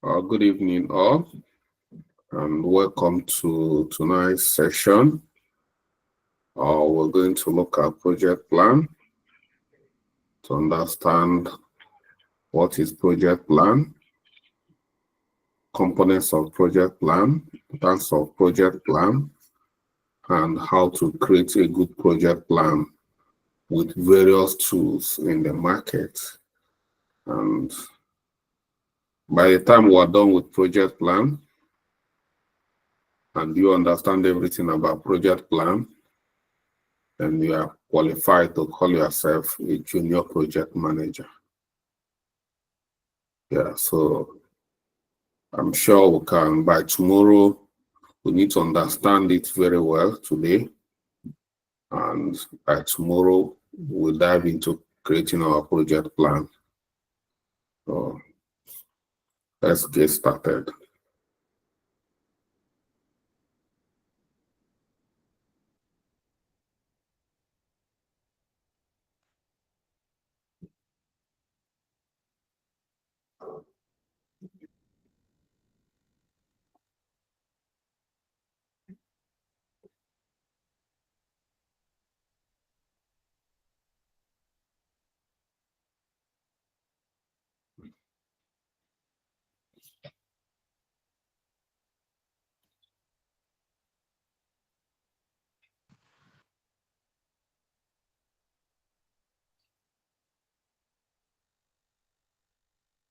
Good evening, all, and welcome to tonight's session. We're going to look at project plan to understand what is project plan, components of project plan, types of project plan, and how to create a good project plan with various tools in the market. And by the time we're done with project plan, and you understand everything about project plan, then you are qualified to call yourself a junior project manager. Yeah, so I'm sure we can, by tomorrow, we need to understand it very well today. And by tomorrow, we'll dive into creating our project plan. So let's get started.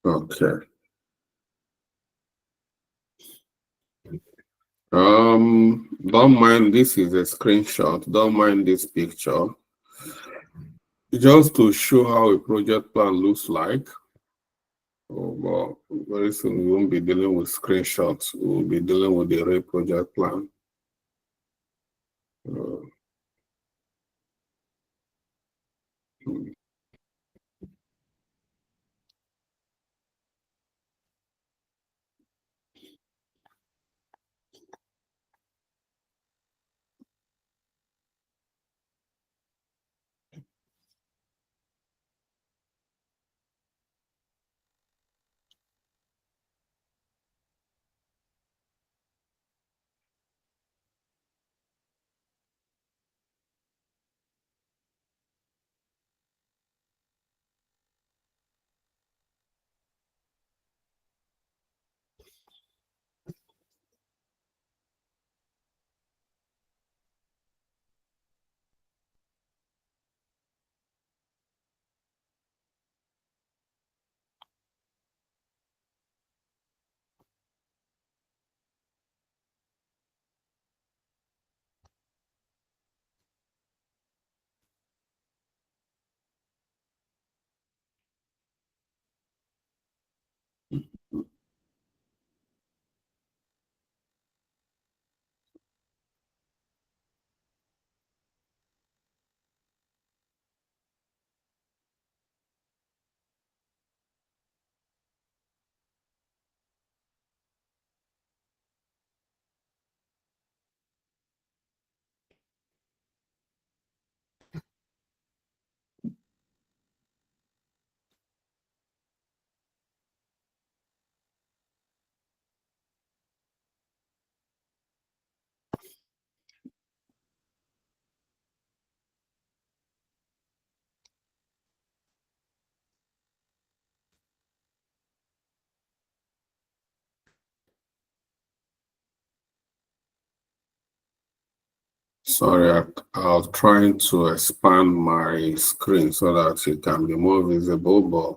Okay. Don't mind, this is a screenshot. Don't mind this picture. Just to show how a project plan looks like. Well, very soon we won't be dealing with screenshots. We'll be dealing with the real project plan. Sorry, I was trying to expand my screen so that it can be more visible, but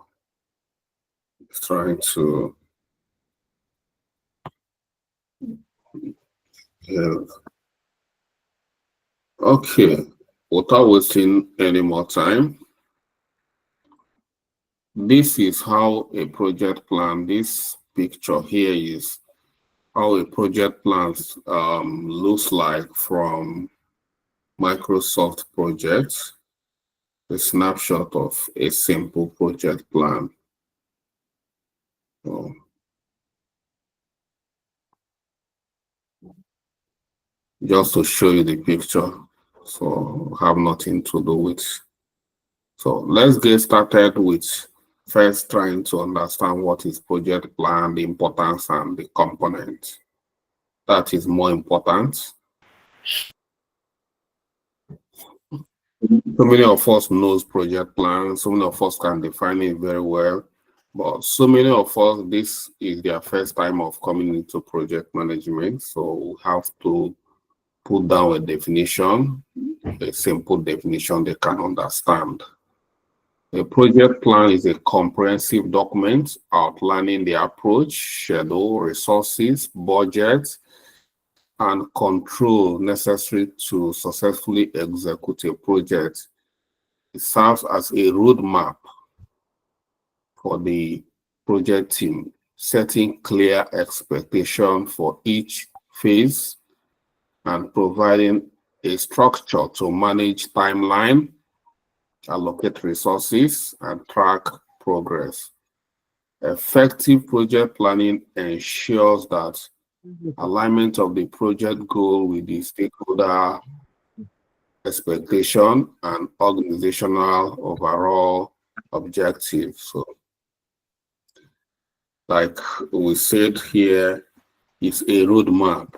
it's trying to. Yeah. Okay, without wasting any more time, this is how a project plan, this picture here is how a project plan looks like from Microsoft projects, a snapshot of a simple project plan. So, just to show you the picture, so have nothing to do with. So let's get started with first trying to understand what is project plan, the importance and the components. That is more important. So many of us knows project plan, so many of us can define it very well, but so many of us, this is their first time of coming into project management, so we have to put down a definition, a simple definition they can understand. A project plan is a comprehensive document outlining the approach, schedule, resources, budget, and control necessary to successfully execute a project. It serves as a roadmap for the project team, setting clear expectations for each phase and providing a structure to manage timeline, allocate resources, and track progress. Effective project planning ensures that alignment of the project goal with the stakeholder expectation and organizational overall objective. So, like we said here, it's a roadmap.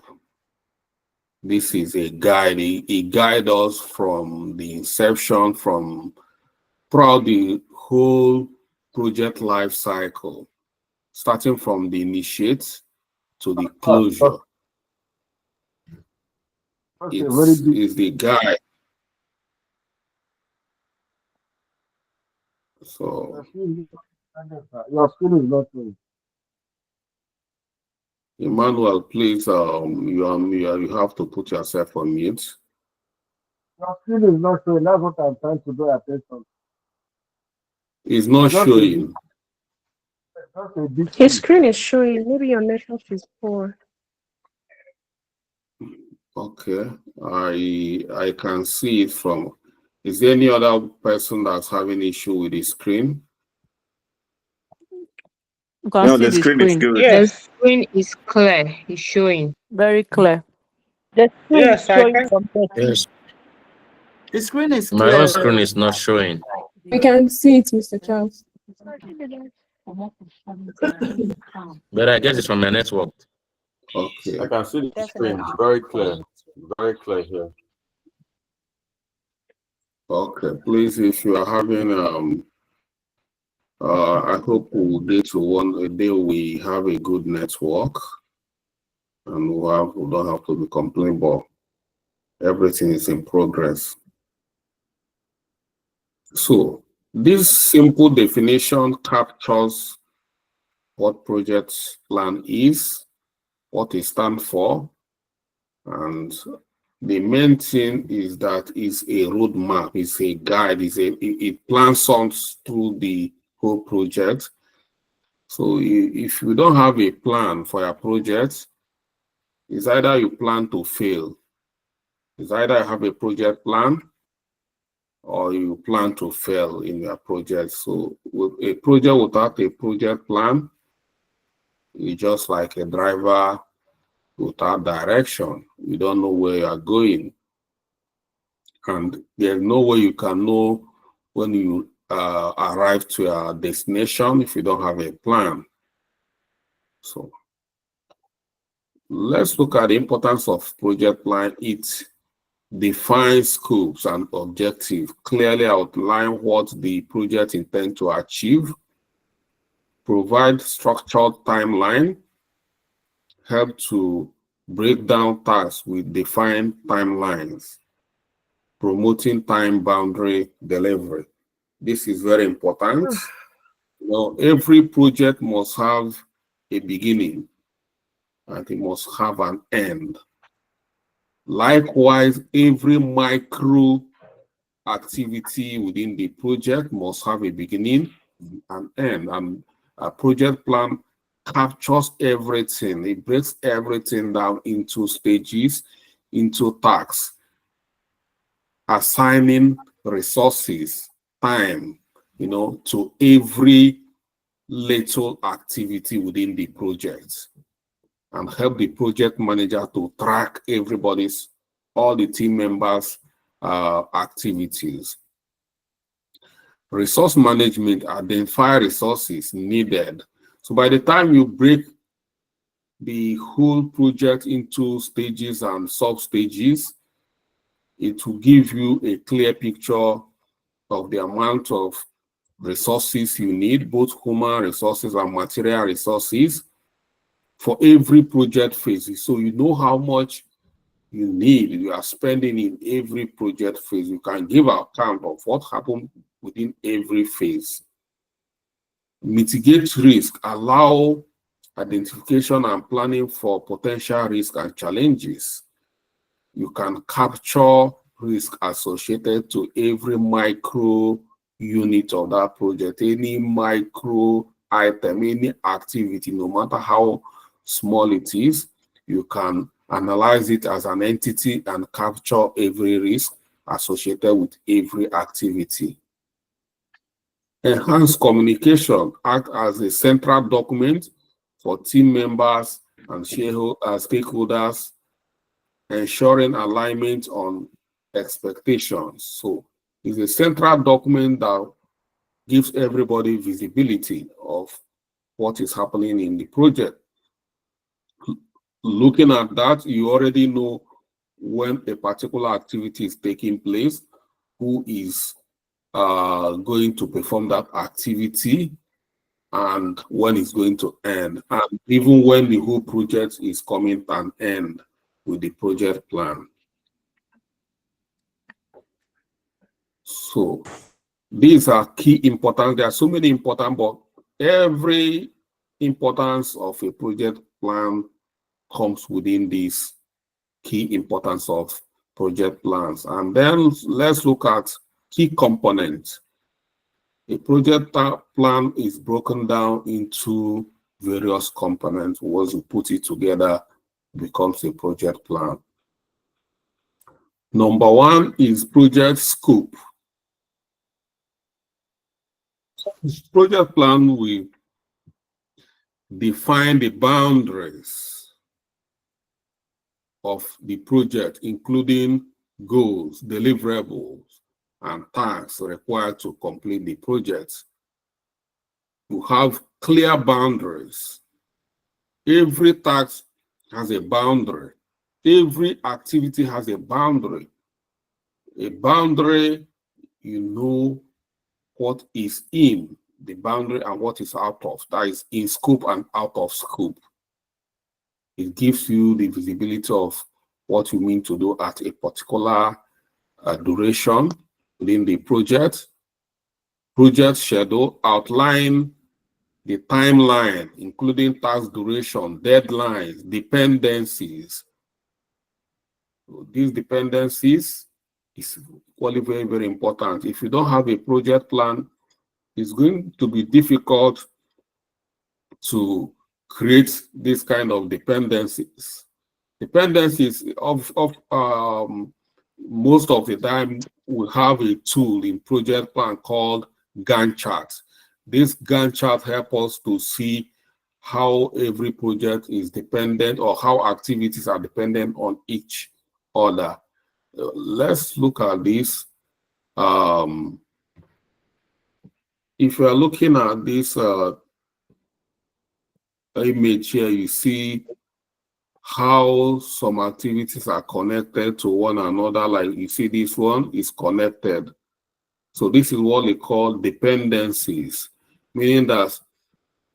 This is a guide. It guides us from the inception, from throughout the whole project life cycle, starting from the initiate to the closure. It's the guide. So your screen is not showing. Emmanuel, please, you have to put yourself on mute. Your screen is not showing. That's what I'm trying to do attention. It's not showing. His screen is showing. Maybe your network is poor. Okay, I can see it from. Is there any other person that's having issue with the screen? No, the screen is good. Yes, the screen is clear. It's showing. Very clear. The screen Yes, is I showing can. from the Yes. The screen is My clear. own screen is not showing. We can see it, Mr. Charles. But I guess it's from my network. Okay. I can see the screen. Very clear. Very clear here. Okay, please, if you are having I hope we'll get to one day we have a good network and we don't have to be complaining, but everything is in progress. So this simple definition captures what project plan is, what it stands for, and the main thing is that it's a roadmap, it's a guide, it plans on through the whole project. So if you don't have a plan for your project, it's either you plan to fail. It's either you have a project plan or you plan to fail in your project. So with a project without a project plan, it's just like a driver without direction. You don't know where you are going. And there's no way you can know when you arrive to your destination if you don't have a plan. So let's look at the importance of project plan. It defines scopes and objectives, clearly outline what the project intends to achieve, provide structured timeline, help to break down tasks with defined timelines, promoting time boundary delivery. This is very important. You know, every project must have a beginning and it must have an end. Likewise, every micro activity within the project must have a beginning and end. And a project plan captures everything. It breaks everything down into stages, into tasks, assigning resources, time, you know, to every little activity within the project, and help the project manager to track all the team members' activities. Resource management, identify resources needed. So by the time you break the whole project into stages and sub-stages, it will give you a clear picture of the amount of resources you need, both human resources and material resources, for every project phase. So you know how much you need, you are spending in every project phase. You can give account of what happened within every phase. Mitigate risk, allow identification and planning for potential risk and challenges. You can capture risk associated to every micro unit of that project, any micro item, any activity, no matter how small it is. You can analyze it as an entity and capture every risk associated with every activity. Enhance communication, act as a central document for team members and stakeholders, ensuring alignment on expectations. So it's a central document that gives everybody visibility of what is happening in the project. Looking at that, you already know when a particular activity is taking place, who is going to perform that activity, and when it's going to end, and even when the whole project is coming to an end with the project plan. So these are key importance. There are so many important, but every importance of a project plan comes within this key importance of project plans. And then let's look at key components. A project plan is broken down into various components. Once you put it together, it becomes a project plan. Number one is project scope. Project plan will define the boundaries of the project, including goals, deliverables, and tasks required to complete the project. You have clear boundaries. Every task has a boundary. Every activity has a boundary. A boundary, you know what is in the boundary and what is out of. That is in scope and out of scope. It gives you the visibility of what you mean to do at a particular duration within the project. Project schedule, outline the timeline, including task duration, deadlines, dependencies. So these dependencies is equally very, very important. If you don't have a project plan, it's going to be difficult to create this kind of dependencies. Dependencies of most of the time we have a tool in project plan called Gantt chart. This Gantt chart helps us to see how every project is dependent or how activities are dependent on each other. Let's look at this. If you are looking at this image here, you see how some activities are connected to one another. Like you see this one is connected. So this is what they call dependencies, meaning that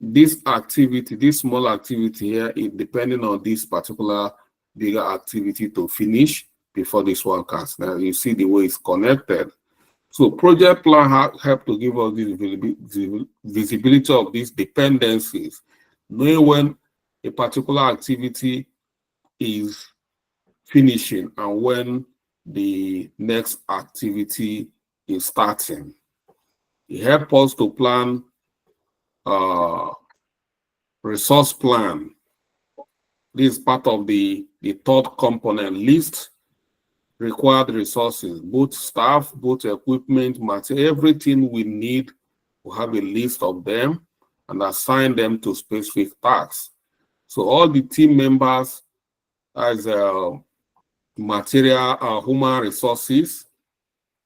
this activity, this small activity here, is depending on this particular bigger activity to finish before this one can start. You see the way it's connected. So project plan help to give us this visibility of these dependencies, knowing when a particular activity is finishing and when the next activity is starting. It helps us to plan resource plan. This is part of the third component, list required resources, both staff, both equipment, material, everything we need. We have a list of them and assign them to specific tasks. So all the team members as material, human resources,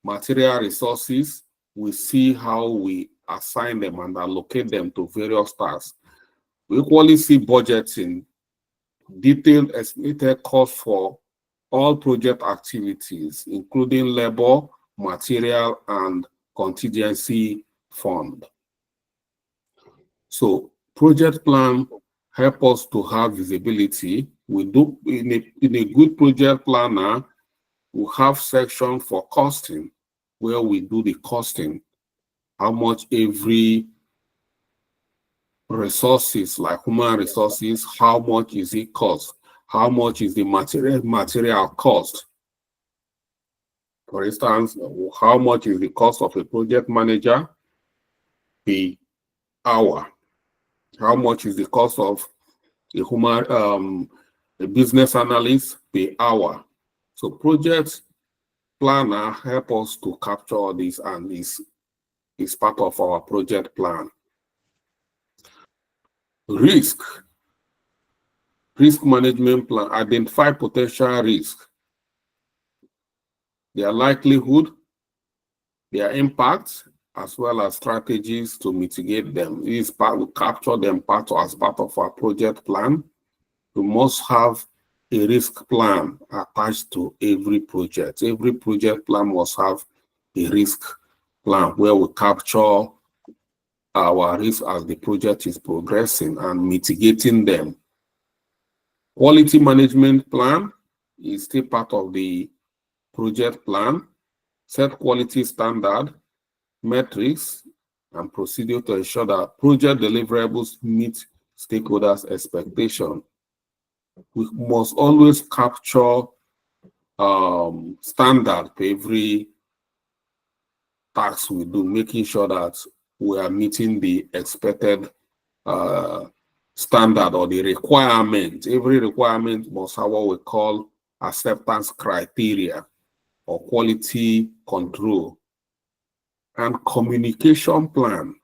material resources, we see how we assign them and allocate them to various tasks. We equally see budgeting, detailed estimated cost for all project activities, including labor, material, and contingency fund. So project plan help us to have visibility. We do in a good project planner, we have section for costing, where we do the costing, how much every resources like human resources, how much is it cost? How much is the material cost? For instance, how much is the cost of a project manager per hour? How much is the cost of a human a business analyst per hour? So project planner help us to capture all this, and is part of our project plan. Risk management plan, identify potential risk, their likelihood, their impact, as well as strategies to mitigate them. This part, we capture them as part of our project plan. We must have a risk plan attached to every project. Every project plan must have a risk plan where we capture our risk as the project is progressing and mitigating them. Quality management plan is still part of the project plan. Set quality standard, metrics, and procedure to ensure that project deliverables meet stakeholders' expectation. We must always capture standard for every task we do, making sure that we are meeting the expected standard or the requirement. Every requirement must have what we call acceptance criteria or quality control. And communication plan.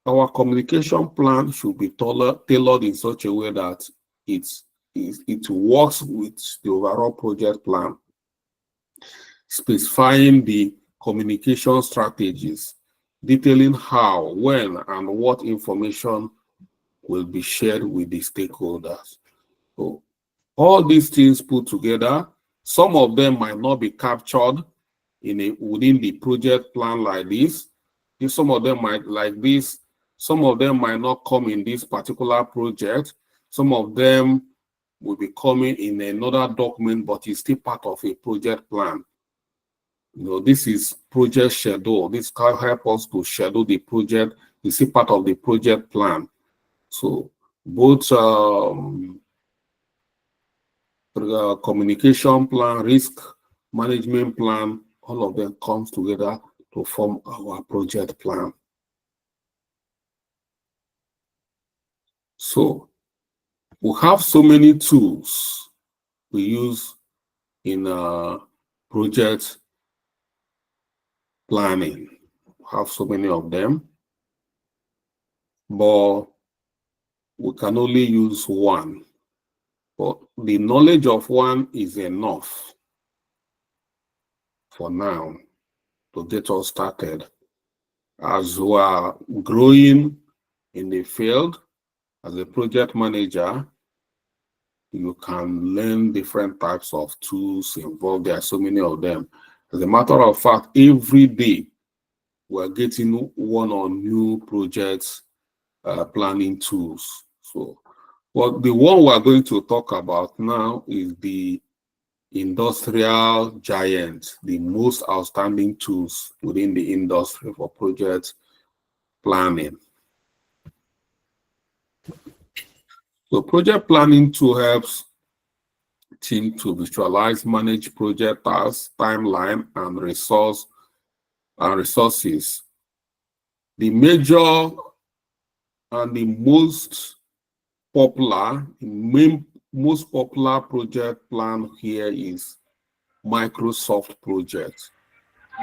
Our communication plan should be tailored in such a way that it works with the overall project plan, specifying the communication strategies, detailing how, when, and what information will be shared with the stakeholders. So all these things put together, some of them might not be captured within the project plan like this. Some of them might like this. Some of them might not come in this particular project. Some of them will be coming in another document, but it's still part of a project plan. This is project schedule. This can help us to schedule the project. It's still part of the project plan. So both communication plan, risk management plan, all of them comes together to form our project plan. So we have so many tools we use in project planning. We have so many of them, but we can only use one. But the knowledge of one is enough for now to get us started. As we are growing in the field as a project manager, you can learn different types of tools involved. There are so many of them. As a matter of fact, every day we're getting one or new projects planning tools. So, well, the one we're going to talk about now is the industrial giant, the most outstanding tools within the industry for project planning. So project planning tool helps team to visualize, manage project tasks, timeline, and resources. The major and the most popular project plan here is Microsoft Project.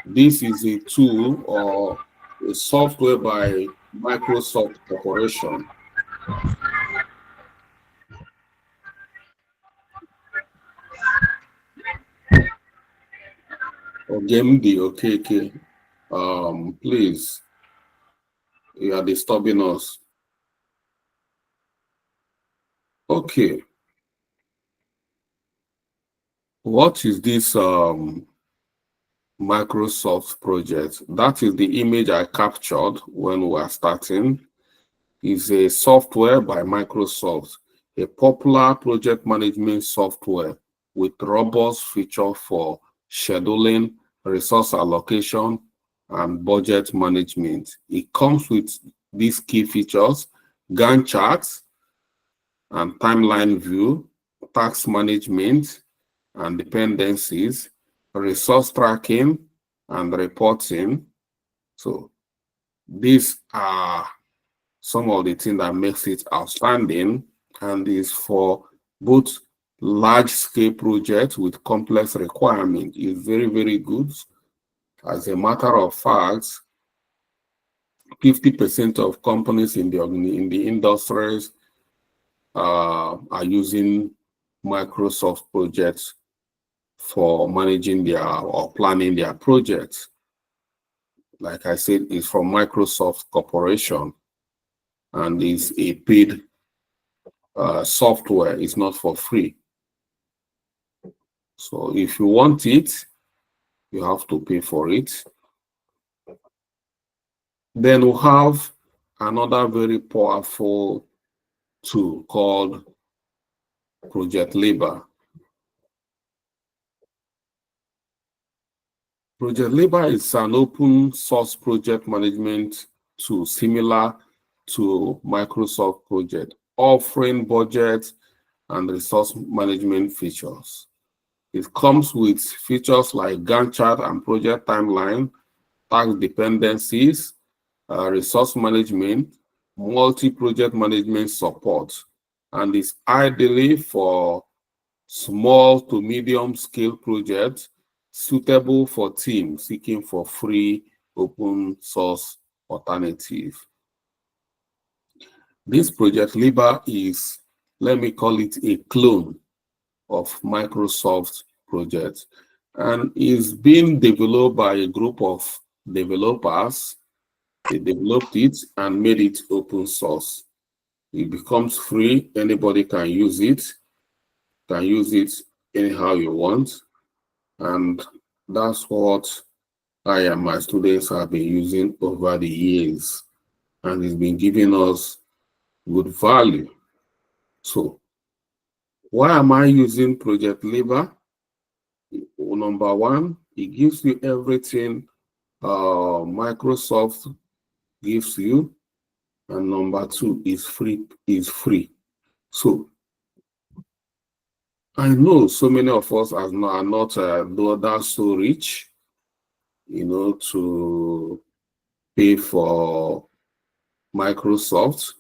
This is a tool or a software by Microsoft Corporation. Okay. Please, you are disturbing us. Okay. What is this Microsoft project? That is the image I captured when we were starting. It's a software by Microsoft, a popular project management software with robust features for scheduling, resource allocation, and budget management. It comes with these key features: Gantt charts and timeline view, task management and dependencies, resource tracking and reporting. So these are some of the things that makes it outstanding, and is for both large-scale projects with complex requirements. It's very, very good. As a matter of fact, 50% of companies in the industries are using Microsoft projects for managing their or planning their projects. Like I said, it's from Microsoft Corporation, and is a paid software. It's not for free. So if you want it, you have to pay for it. Then we have another very powerful tool called Project Labor. Project Labor is an open source project management tool similar to Microsoft Project, offering budget and resource management features. It comes with features like Gantt chart and project timeline, task dependencies, resource management, multi-project management support, and is ideally for small to medium scale projects, suitable for teams seeking for free open source alternative. This Project Labor is, let me call it, a clone of Microsoft project, and is being developed by a group of developers. They developed it and made it open source. It becomes free. Anybody can use it. Can use it anyhow you want. And that's what I and my students have been using over the years. And it's been giving us good value. So why am I using Project Labor? Number one, it gives you everything Microsoft gives you. And number two, is free. So I know so many of us are not that so rich, to pay for Microsoft.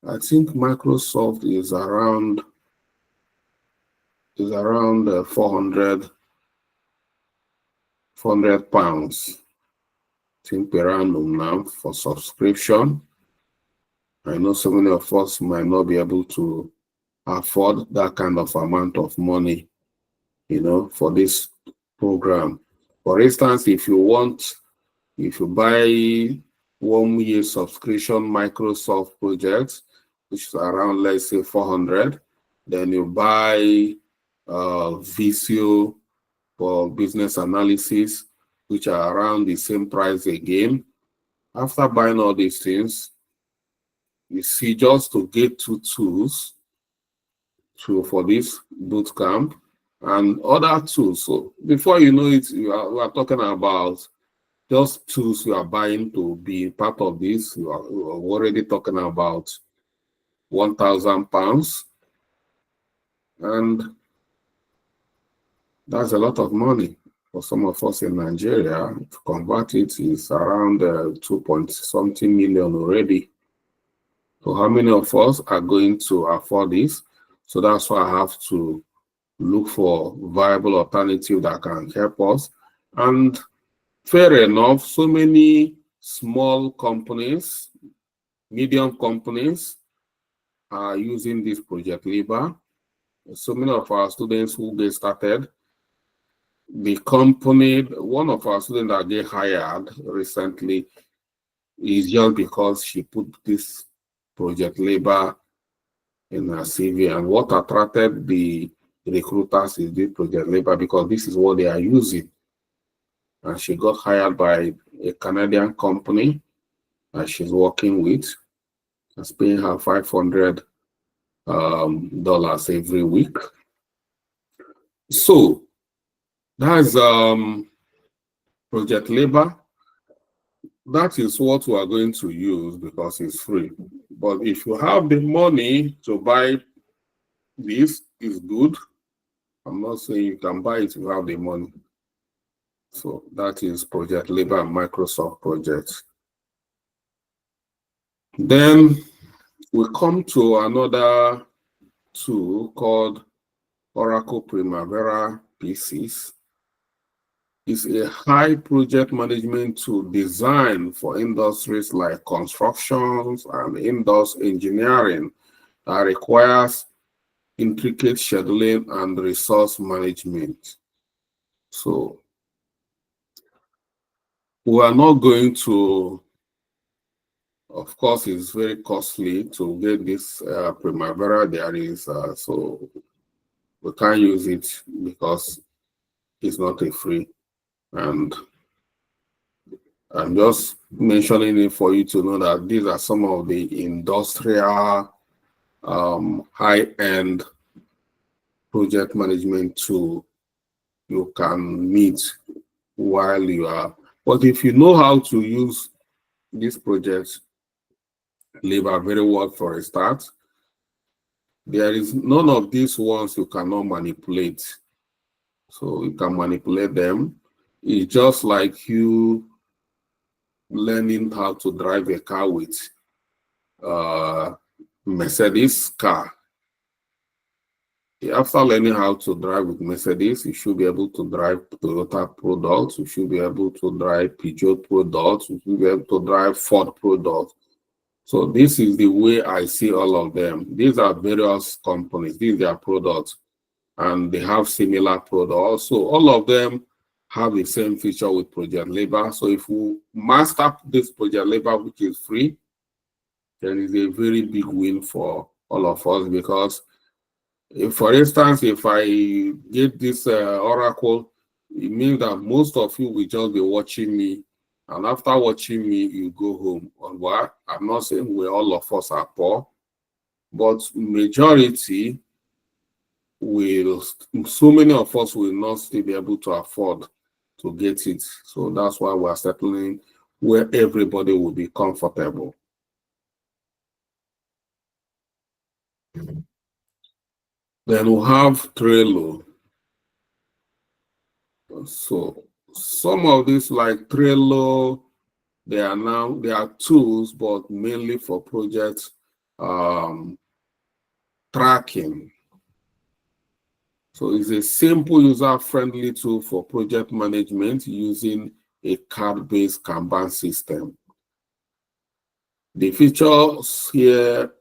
I think Microsoft is around 400 pounds. I think per annum now for subscription. I know so many of us might not be able to afford that kind of amount of money, for this program. For instance, if you buy 1 year subscription Microsoft project, which is around, let's say, 400, then you buy Visio for business analysis, which are around the same price again. After buying all these things, you see, just to get 2 tools for this boot camp and other tools. So before you know it, we are talking about just tools you are buying to be part of this. We are already talking about 1,000 pounds. And that's a lot of money for some of us in Nigeria. To convert it is around 2-point-something million already. So how many of us are going to afford this? So that's why I have to look for viable alternative that can help us. And fair enough, so many small companies, medium companies are using this Project Labor. So many of our students who get started, the company, one of our students that they hired recently is just because she put this project labor in her CV. And what attracted the recruiters is the project labor because this is what they are using. And she got hired by a Canadian company that she's working with. That's paying her $500 every week. So that's project labor. That is what we are going to use because it's free. But if you have the money to buy this, is good. I'm not saying you can buy it if you have the money. So that is project labor and Microsoft projects. Then we come to another tool called Oracle Primavera P6. It's a high project management tool designed for industries like constructions and industry engineering that requires intricate scheduling and resource management. So we are not going to, of course, it's very costly to get this Primavera. There is, so we can't use it because it's not a free. And I'm just mentioning it for you to know that these are some of the industrial high-end project management tools you can meet while you are. But if you know how to use this project labor very well for a start, there is none of these ones you cannot manipulate. So you can manipulate them. It's just like you learning how to drive a car with Mercedes car. After learning how to drive with Mercedes, you should be able to drive Toyota products, you should be able to drive Peugeot products, you should be able to drive Ford products. So this is the way I see all of them. These are various companies, these are their products, and they have similar products. So all of them have the same feature with project labor. So if we master this project labor, which is free, then it's a very big win for all of us because if, for instance, if I get this Oracle, it means that most of you will just be watching me, and after watching me, you go home. Well, I'm not saying we all of us are poor, but majority will, so many of us will not still be able to afford to get it. So that's why we're settling where everybody will be comfortable. Then we'll have Trello. So some of these like Trello, they are tools, but mainly for project tracking. So it's a simple user-friendly tool for project management using a card-based Kanban system. The features here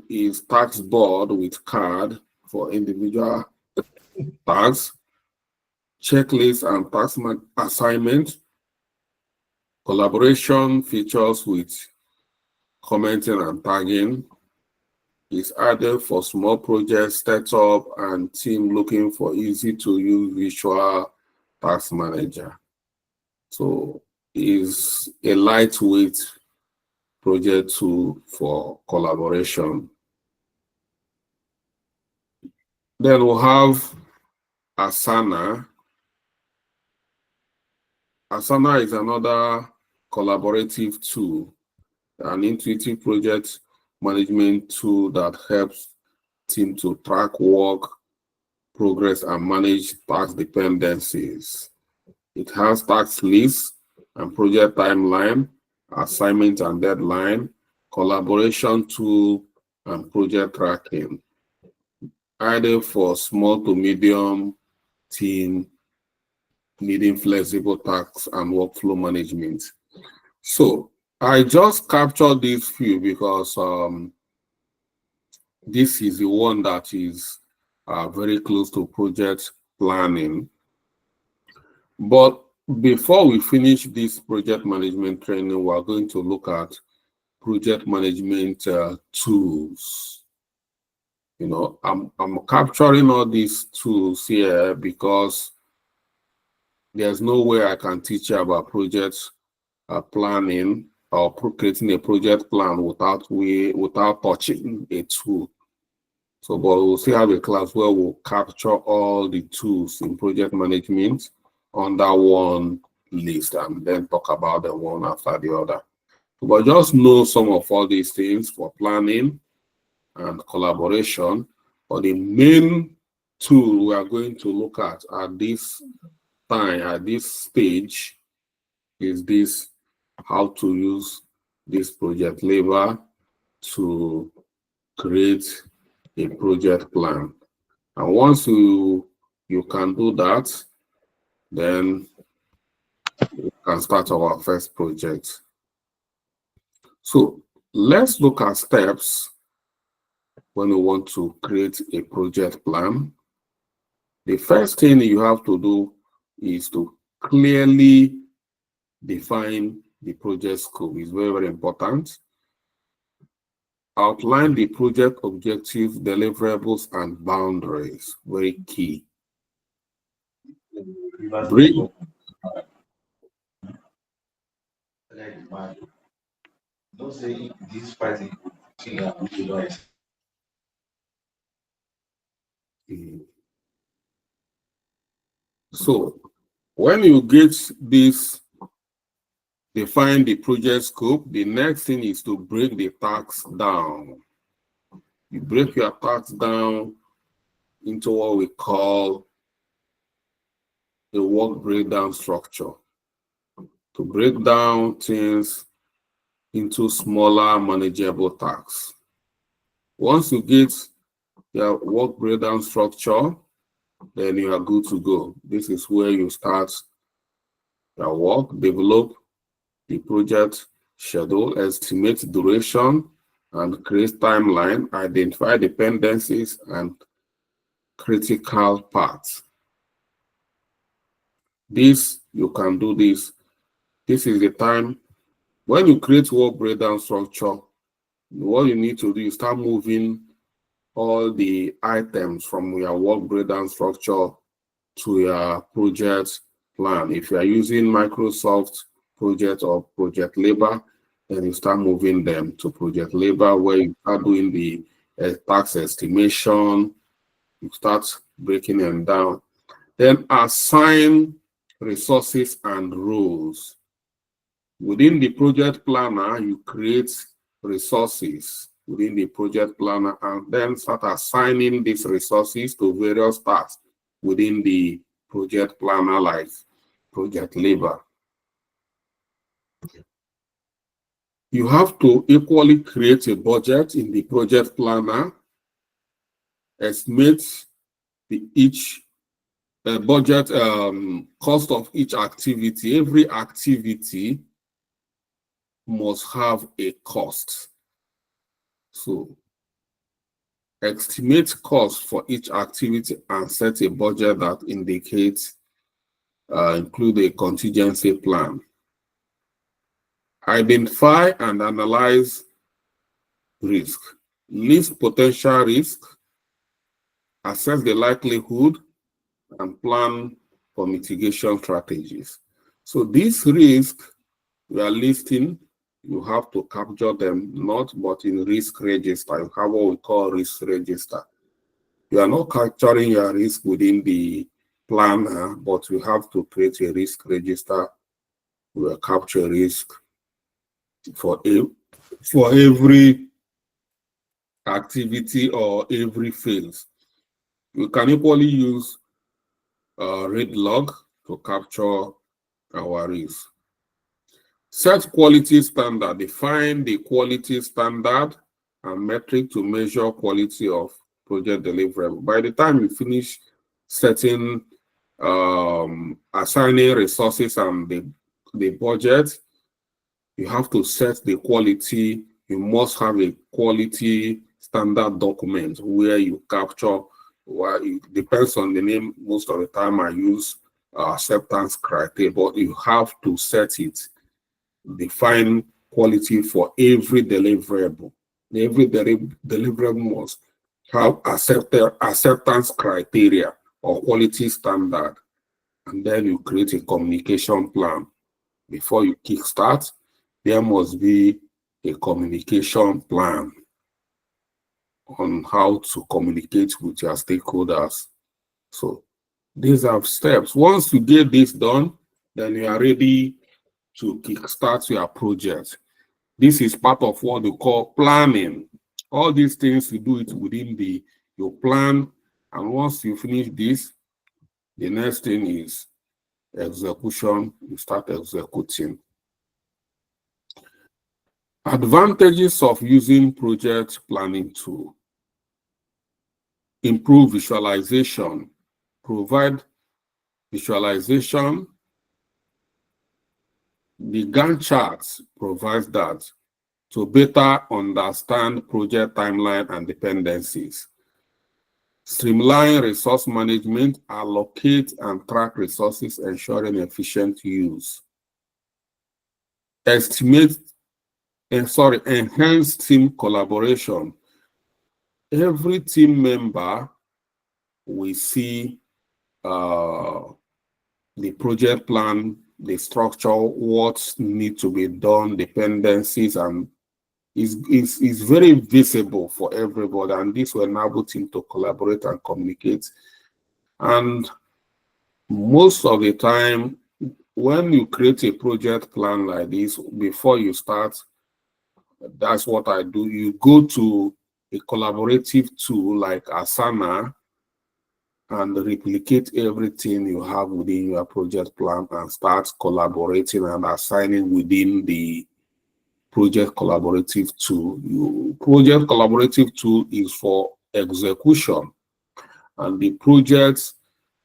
is task board with card for individual tasks, checklist and task assignment, collaboration features with commenting and tagging, is added for small projects, setup, and team looking for easy-to-use visual task manager. So it's a lightweight project tool for collaboration. Then we'll have Asana. Asana is another collaborative tool, an intuitive project management tool that helps team to track work, progress, and manage task dependencies. It has task lists and project timeline, assignment and deadline, collaboration tool, and project tracking, either for small to medium team needing flexible tasks and workflow management. So I just captured these few because this is the one that is very close to project planning. But before we finish this project management training, we are going to look at project management tools. You know, I'm capturing all these tools here because there's no way I can teach you about project planning or creating a project plan without touching a tool. So, but we'll still have a class where we'll capture all the tools in project management under one list and then talk about them one after the other. But just know some of all these things for planning and collaboration. But the main tool we are going to look at this time, at this stage, is this: how to use this project labor to create a project plan. And once you can do that, then we can start our first project. So let's look at steps when you want to create a project plan. The first thing you have to do is to clearly define the project scope. It's very, very important. Outline the project objectives, deliverables, and boundaries. Very key. Bring Don't say this fighting. So when you get this, define the project scope, the next thing is to break the tasks down. You break your tasks down into what we call a work breakdown structure. To break down things into smaller manageable tasks. Once you get your work breakdown structure, then you are good to go. This is where you start your work, develop the project schedule, estimate duration, and create timeline, identify dependencies and critical paths. This, you can do this. This is the time when you create work breakdown structure. What you need to do is start moving all the items from your work breakdown structure to your project plan. If you are using Microsoft Project or Project Labor, then you start moving them to Project Labor, where you start doing the tax estimation. You start breaking them down. Then assign resources and roles. Within the project planner, you create resources within the project planner and then start assigning these resources to various tasks within the project planner, like Project Labor. You have to equally create a budget in the project planner, estimate each budget cost of each activity. Every activity must have a cost. So estimate cost for each activity and set a budget that indicates, include a contingency plan. Identify and analyze risk. List potential risk, assess the likelihood, and plan for mitigation strategies. So these risks we are listing, you have to capture them, but in risk register. You have what we call risk register. You are not capturing your risk within the planner, but you have to create a risk register. We will capture risk for every activity or every phase. You can equally use read log to capture our risk. Set quality standard. Define the quality standard and metric to measure quality of project delivery. By the time you finish setting, assigning resources and the budget, you have to set the quality. You must have a quality standard document where you capture, well, it depends on the name. Most of the time I use acceptance criteria, but you have to set it, define quality for every deliverable. Every deliverable must have acceptance criteria or quality standard. And then you create a communication plan. Before you kickstart, there must be a communication plan on how to communicate with your stakeholders. So these are steps. Once you get this done, then you are ready to kickstart your project. This is part of what we call planning. All these things, you do it within your plan. And once you finish this, the next thing is execution. You start executing. Advantages of using project planning tool: improve visualization, provide visualization. The Gantt charts provides that to better understand project timeline and dependencies. Streamline resource management, allocate and track resources, ensuring efficient use. Enhance team collaboration. Every team member will see the project plan, the structure, what needs to be done, dependencies, and is very visible for everybody. And this will enable team to collaborate and communicate. And most of the time, when you create a project plan like this, before you start, that's what I do. You go to a collaborative tool like Asana and replicate everything you have within your project plan and start collaborating and assigning within the project collaborative tool. Project collaborative tool is for execution, and the project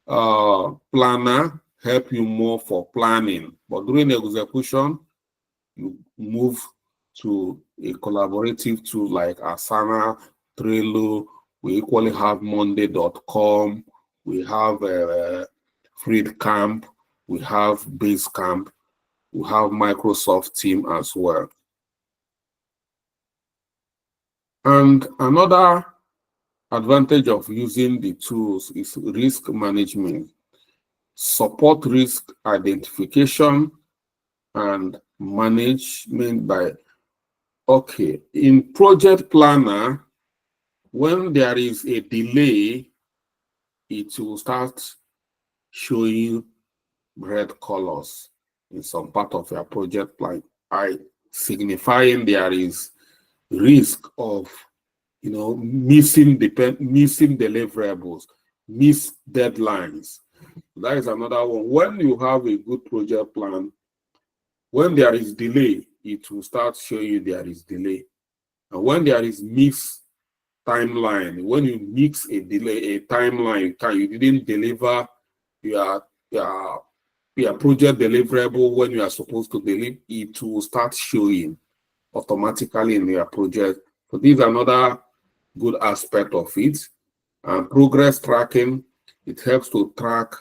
planner help you more for planning. But during execution, you move to a collaborative tool like Asana, Trello. We equally have Monday.com. We have FreeCamp. We have Basecamp. We have Microsoft Team as well. And another advantage of using the tools is risk management. Support risk identification and management by, in Project Planner, when there is a delay, it will start showing red colors in some part of your project plan, signifying there is risk of missing deliverables, missed deadlines. That is another one. When you have a good project plan, when there is delay, it will start showing you there is delay. And when there is missed timeline, when you mix a delay, a timeline, you didn't deliver your project deliverable when you are supposed to deliver, it will start showing automatically in your project. So this is another good aspect of it. And progress tracking, it helps to track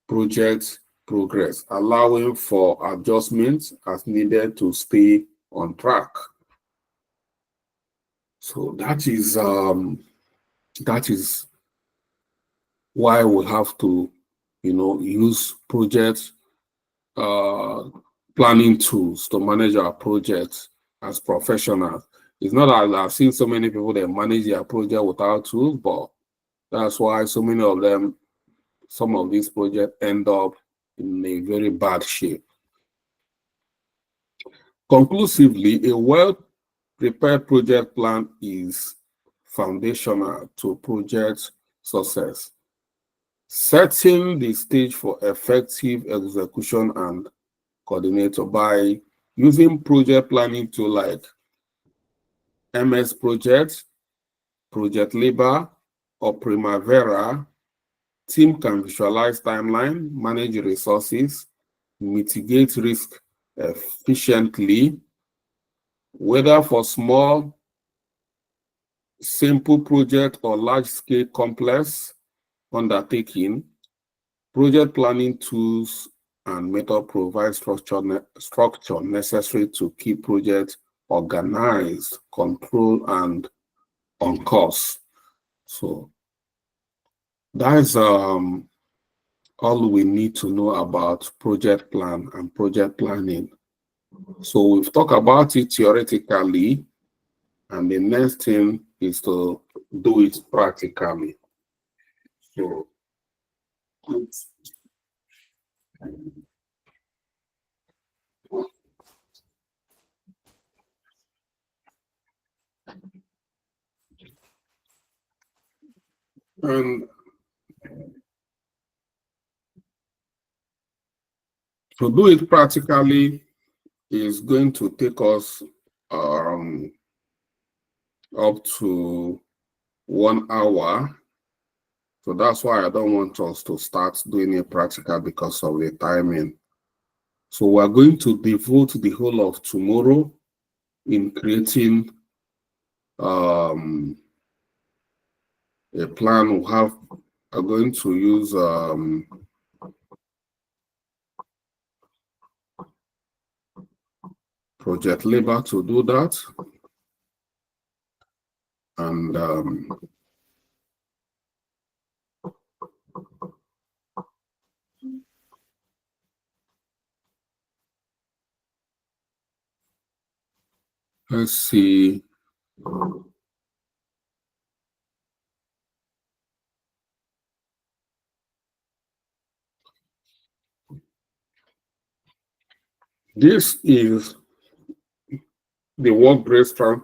project progress, allowing for adjustments as needed to stay on track. So that is why we have to use project planning tools to manage our projects as professionals. It's not that I've seen so many people that manage their project without tools, but that's why so many of them, some of these projects end up in a very bad shape. Conclusively, a well-prepared project plan is foundational to project success, setting the stage for effective execution and coordinator. By using project planning tools like MS Project, Project Labor, or Primavera, team can visualize timeline, manage resources, mitigate risk efficiently, whether for small, simple project or large-scale complex undertaking. Project planning tools and method provide structure necessary to keep projects organized, controlled, and on course. So that's all we need to know about project plan and project planning. So we've talked about it theoretically, and the next thing is to do it practically. So and to do it practically is going to take us up to 1 hour. So that's why I don't want us to start doing it practical because of the timing. So we're going to devote the whole of tomorrow in creating a plan. We are going to use Project Labor to do that. And let's see. This is the work breakdown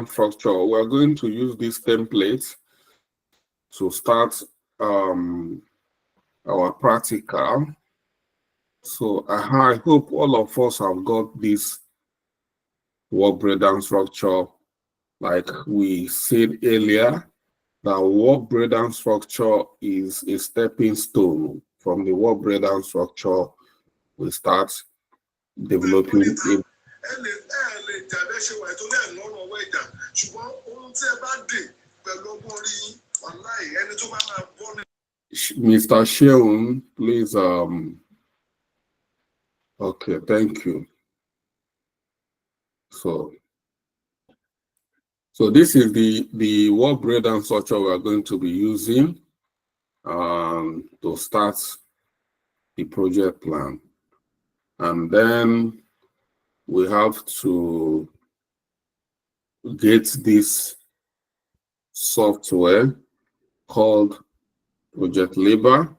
structure. We're going to use this template to start our practical. So I hope all of us have got this work breakdown structure. Like we said earlier, the work breakdown structure is a stepping stone. From the work breakdown structure, we start developing it. Mr. Sheun, please. Okay, thank you. So this is the work breakdown structure we are going to be using to start the project plan. And then we have to get this software called Project Labor.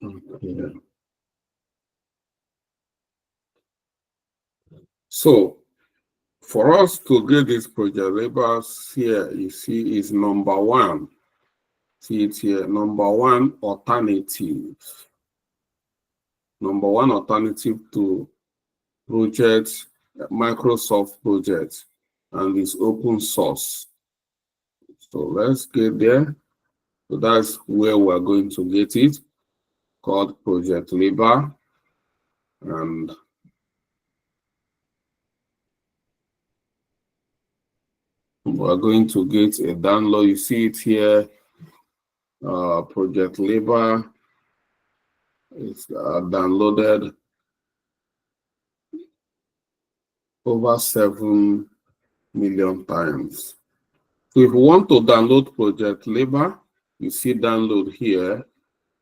Okay. So for us to get this Project Labor here, you see, is number one. See it here, number one alternative. Number one alternative to project, Microsoft project, and it's open source. So let's get there. So that's where we're going to get it, called Project Labor. And we're going to get a download. You see it here, Project Labor. It's downloaded over 7 million times. So if you want to download Project Labor, you see download here.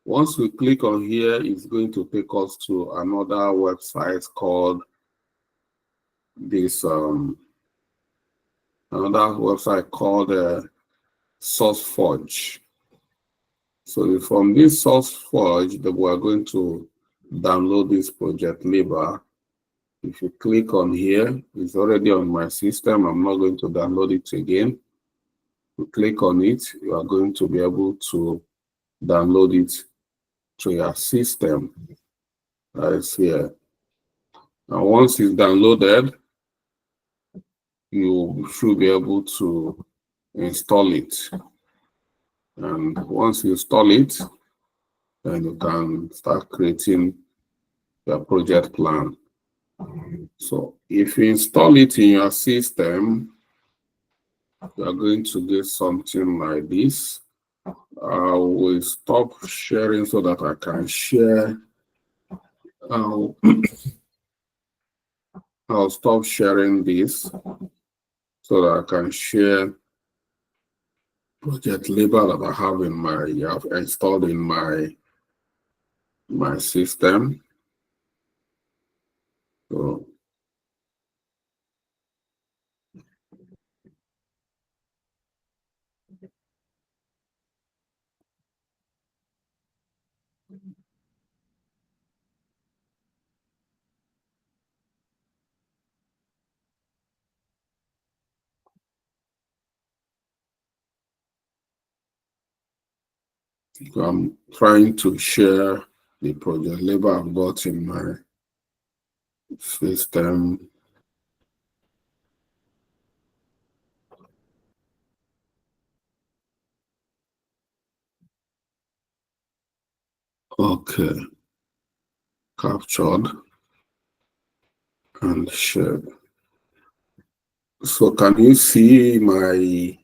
Once we click on here, it's going to take us to another website called this, another website called SourceForge. So from this SourceForge, that we're going to download this Project Labor. If you click on here, it's already on my system. I'm not going to download it again. You click on it, you are going to be able to download it to your system. That is here. And once it's downloaded, you should be able to install it. And once you install it, then you can start creating your project plan. So if you install it in your system, you are going to get something like this. I will stop sharing so that I can share. I'll stop sharing this so that I can share project label that I have installed in my system. So I'm trying to share the project label I've got in my system. Okay, captured and shared. So can you see my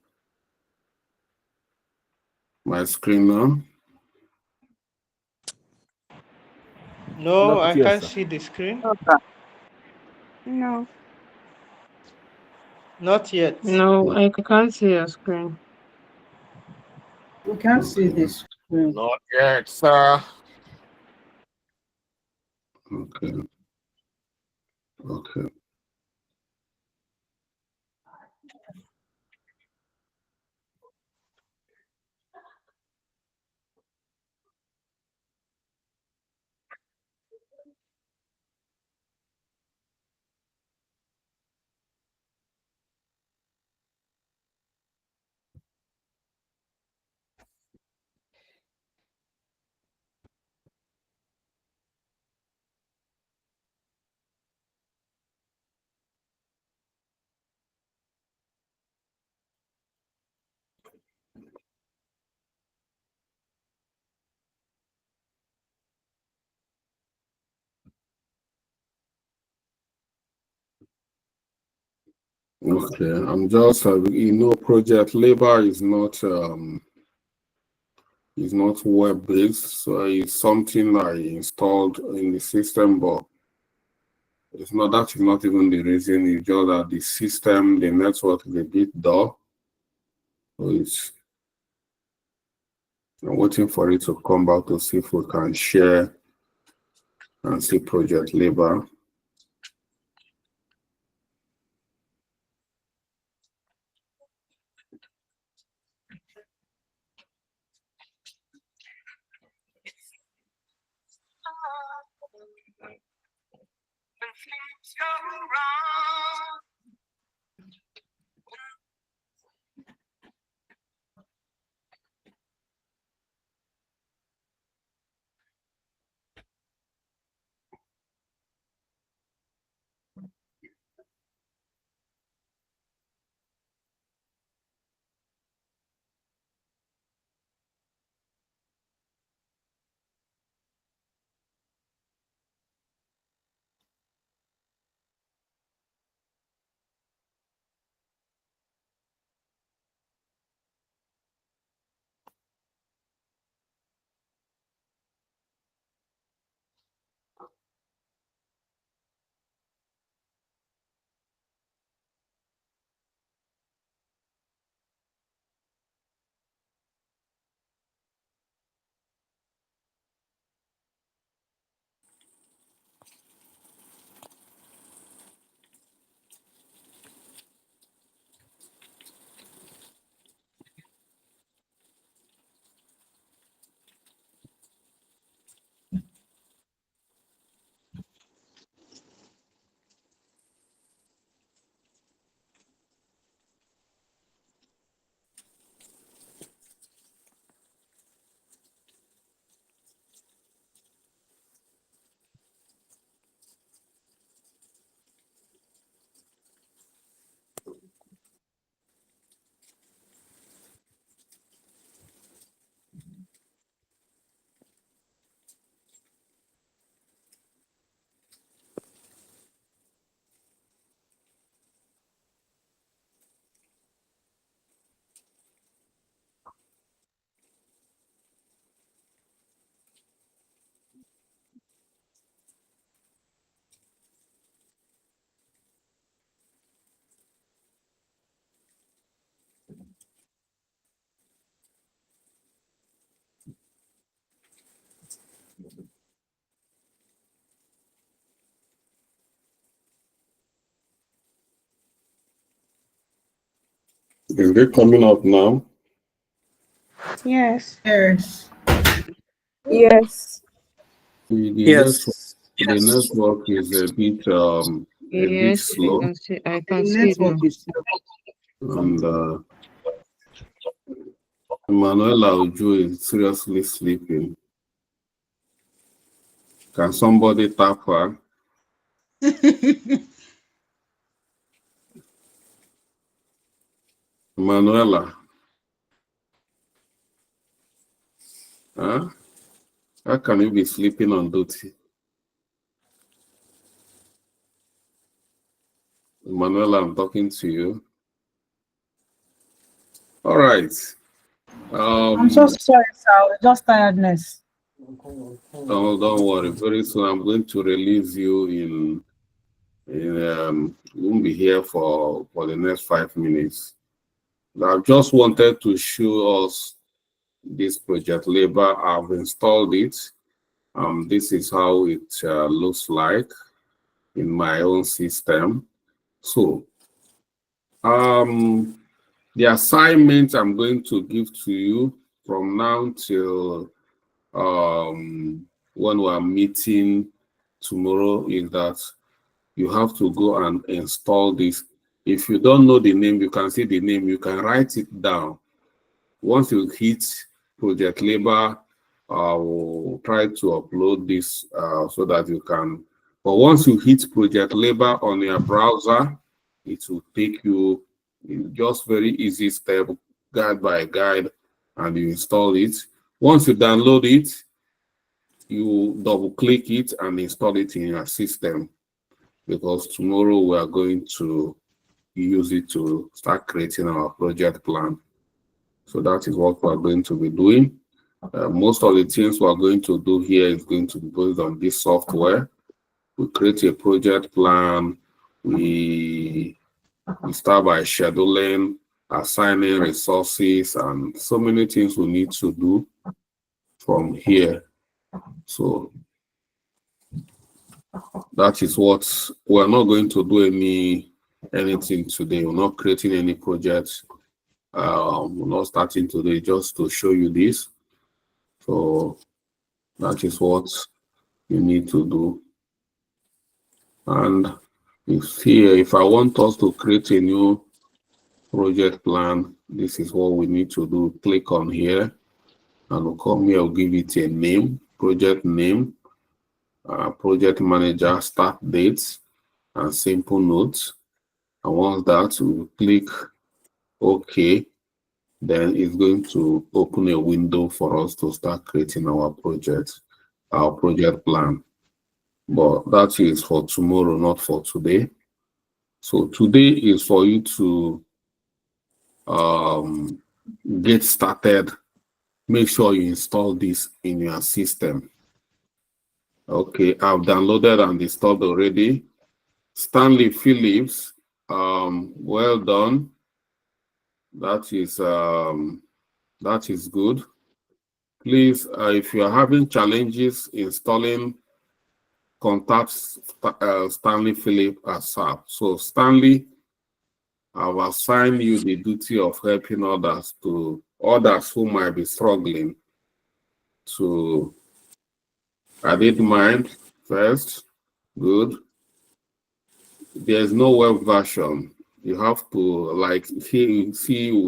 screen now? No, Not I yet, can't sir. see the screen. No. Not yet. No, I can't see your screen. We can't see this screen. Not yet, sir. Okay. Okay. Okay, I'm just project labor is not web-based, so it's something I installed in the system, but that is not even the reason. It's just that the system, the network is a bit dull. So I'm waiting for it to come back to see if we can share and see project labor. Is it coming up now? Yes. Yes. Yes. The network is a bit Yes, slow, I The can see it network now. is and Manuela Ojo is seriously sleeping. Can somebody tap her? Manuela, huh? How can you be sleeping on duty? Manuela, I'm talking to you. All right. I'm so sorry, sir. Just tiredness. Oh, don't worry. Very soon I'm going to release you you won't be here for the next 5 minutes. I just wanted to show us this project labor. I've installed it. This is how it looks like in my own system. So the assignment I'm going to give to you from now till when we're meeting tomorrow is that you have to go and install this. If you don't know the name, you can see the name, you can write it down. Once you hit project labor, I will try to upload this so that you can. But once you hit project labor on your browser, it will take you in just very easy step, guide by guide, and you install it. Once you download it, you double click it and install it in your system, because tomorrow we are going to use it to start creating our project plan. So that is what we are going to be doing. Most of the things we are going to do here is going to be based on this software. We create a project plan. We start by scheduling, assigning resources, and so many things we need to do from here. So that is what we're not going to do anything today. We're not creating any projects. We're not starting today, just to show you this. So that is what you need to do. And if I want us to create a new project plan, this is what we need to do. Click on here and we'll come here, I'll give it a name, project name, project manager, start dates, and simple notes. And once that, we'll click OK. Then it's going to open a window for us to start creating our project plan. But that is for tomorrow, not for today. So today is for you to get started. Make sure you install this in your system. Okay, I've downloaded and installed already. Stanley Phillips, well done. That is good. Please, if you are having challenges installing, contact Stanley Phillips ASAP. So Stanley, I've assigned you the duty of helping others who might be struggling to edit mine first. Good. There's no web version. You have to, like here, you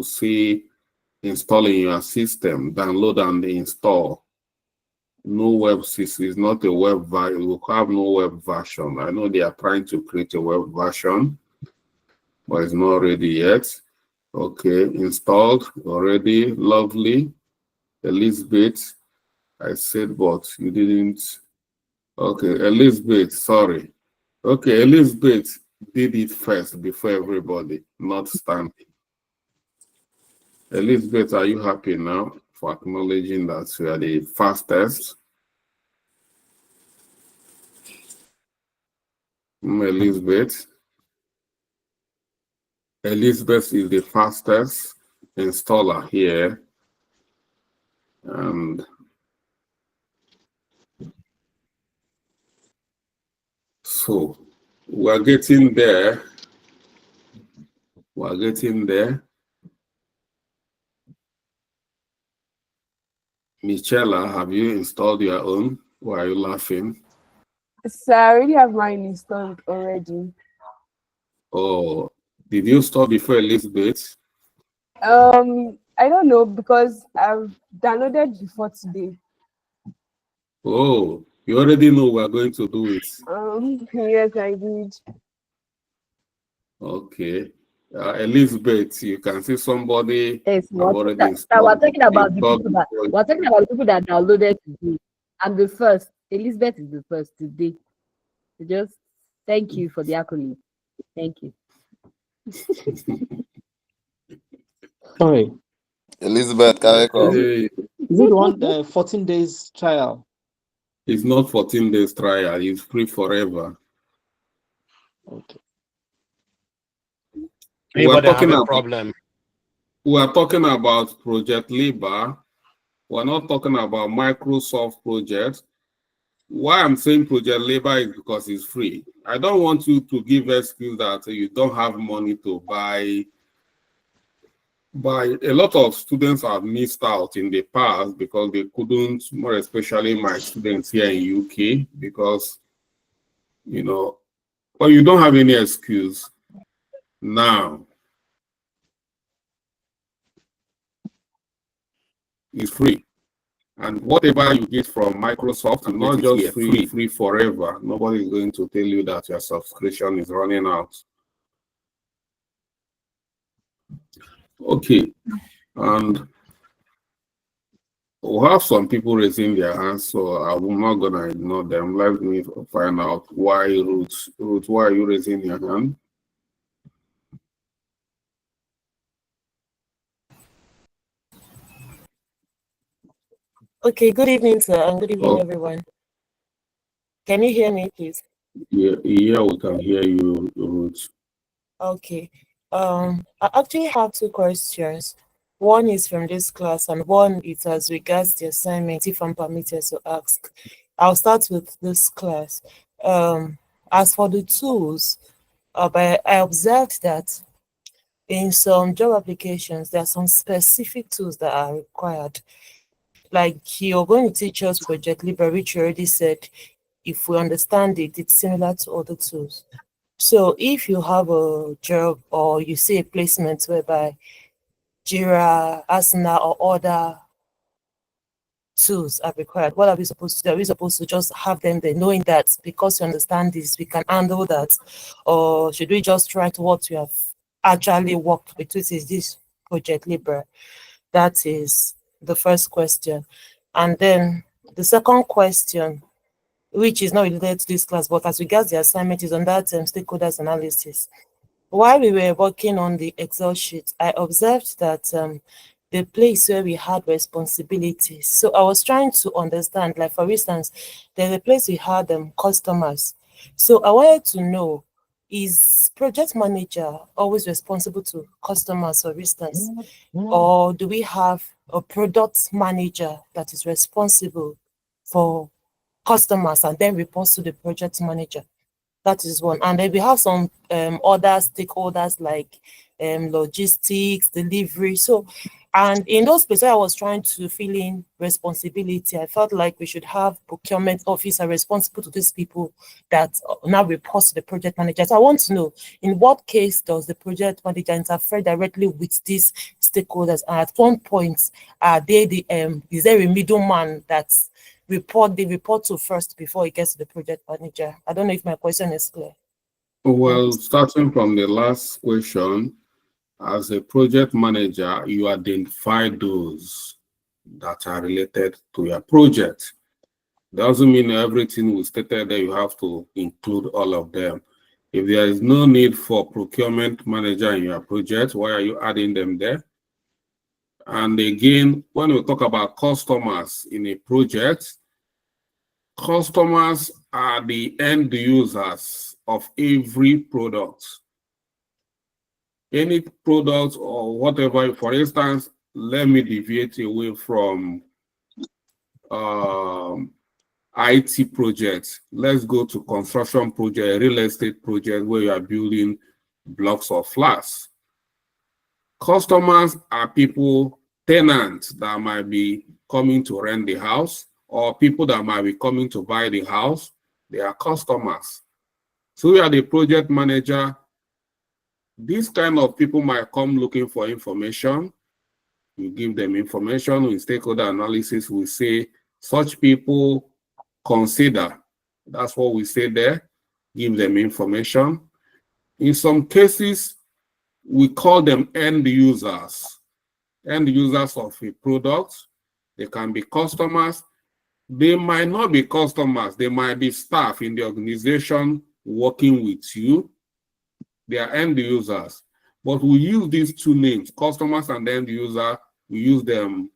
see installing your system, download and install. No web system is not a web version. You have no web version. I know they are trying to create a web version, but it's not ready yet. Okay, installed already. Lovely. Elizabeth, I said, but you didn't. Okay, Elizabeth, sorry. Okay, Elizabeth did it first before everybody, not Stanley. Elizabeth, are you happy now for acknowledging that you are the fastest? Elizabeth. Elizabeth is the fastest installer here. And so we're getting there. We're getting there. Michela, have you installed your own? Why are you laughing? So I already have mine installed already. Oh, did you install before Elizabeth? I don't know because I've downloaded before today. Oh, you already know we're going to do it. Yes, I did. Okay. Elizabeth, you can see somebody Yes, have already installed. we're talking about the installed people that before. we're talking about the people that downloaded today. I'm the first. Elizabeth is the first today. So just thank you for the accolade. Thank you. Sorry. Elizabeth Kayako. Hey, Is it one 14 days trial? it's not 14 days trial, it's free forever. Okay. Anybody have a problem? We are talking about Project Libre. We're not talking about Microsoft projects. Why I'm saying Project Libre is because it's free. I don't want you to give excuse that you don't have money to buy. But a lot of students have missed out in the past because they couldn't, more especially my students here in UK, because, you know, well, you don't have any excuse now. It's free. And whatever you get from Microsoft is not just free forever. Nobody is going to tell you that your subscription is running out. Okay. And we'll have some people raising their hands, so I'm not going to ignore them. Let me find out why, Ruth. Ruth, why are you raising your hand? Okay, good evening, sir, and good evening, everyone. Can you hear me, please? Yeah, we can hear you, Ruth. Okay. I actually have two questions. One is from this class, and one is as regards the assignment, if I'm permitted to ask. I'll start with this class. As for the tools, I observed that in some job applications, there are some specific tools that are required. Like you're going to teach us Project Libre, which you already said, if we understand it, it's similar to other tools. So if you have a job or you see a placement whereby Jira, Asana, or other tools are required, what are we supposed to do? Are we supposed to just have them there, knowing that because you understand this, we can handle that? Or should we just write what we have actually worked with, which is this Project Libre? That is the first question. And then the second question, which is not related to this class, but as regards the assignment, is on that stakeholders analysis. While we were working on the Excel sheet, I observed that the place where we had responsibilities. So I was trying to understand, like for instance, there's a place we had customers. So I wanted to know, is project manager always responsible to customers, for instance, or do we have a product manager that is responsible for customers and then reports to the project manager? That is one. And then we have some other stakeholders like logistics, delivery. So, and in those places I was trying to fill in responsibility, I felt like we should have procurement officer responsible to these people that now reports to the project manager. So I want to know, in what case does the project manager interfere directly with these stakeholders? And at one point, are they the is there a middleman that's they report to first before it gets to the project manager? I don't know if my question is clear. Well, starting from the last question, as a project manager, you identify those that are related to your project. Doesn't mean everything we stated there, you have to include all of them. If there is no need for procurement manager in your project, why are you adding them there? And again, when we talk about customers in a project, customers are the end users of every product. Any product or whatever, for instance, let me deviate away from IT projects. Let's go to construction project, real estate project where you are building blocks of flats. Customers are people, tenants that might be coming to rent the house or people that might be coming to buy the house. They are customers. So you are the project manager. These kind of people might come looking for information. You give them information. In stakeholder analysis, we say such people consider. That's what we say there. Give them information. In some cases, we call them end users. End users of a product. They can be customers. They might not be customers. They might be staff in the organization working with you. They are end users. But we use these two names, customers and end user. We use them